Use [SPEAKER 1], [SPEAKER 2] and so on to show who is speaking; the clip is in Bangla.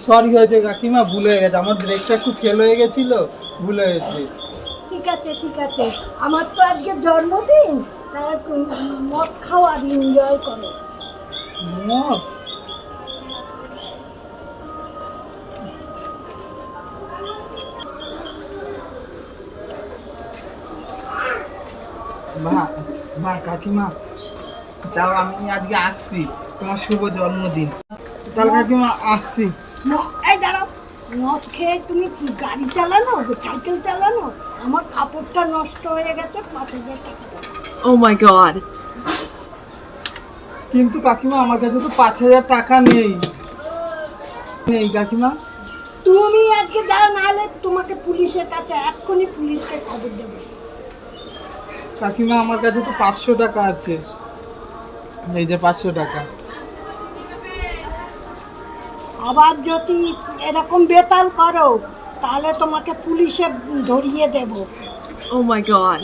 [SPEAKER 1] সরি হয়েছে কাকিমা, ভুল হয়ে গেছে, আমার ব্রেকটা একটু ফেল হয়ে গেছিল, ভুল হয়েছে।
[SPEAKER 2] ঠিক আছে ঠিক আছে, আমার তো আজকে জন্মদিন, তাই মদ খাও আর এনজয় করো।
[SPEAKER 1] মদ? মা, মা কাকিমা, তাও আমি আজকে আসছি, তোমার শুভ জন্মদিন। তাহলে কাকিমা আসছি।
[SPEAKER 2] এই দাঁড়াও, মদ খেয়ে তুমি কি গাড়ি চালানো, সাইকেল চালানো? আমার কাপড়টা নষ্ট হয়ে গেছে, 5,000 টাকা দাও।
[SPEAKER 3] Oh my god.
[SPEAKER 1] কিন্তু কাকিমা আমার কাছে তো 5,000 টাকা নেই। নেই কাকিমা।
[SPEAKER 2] তুমি আজকে যাও, নাহলে তোমাকে পুলিশের কাছে, এক্ষুনি পুলিশকে খবর দেবো।
[SPEAKER 1] কাকিমা আমার কাছে তো 500 টাকা আছে, এই যে 500 টাকা।
[SPEAKER 2] আবার যদি এরকম বেতাল করো, তাহলে তোমাকে পুলিশে ধরিয়ে দেবো।
[SPEAKER 3] Oh my god.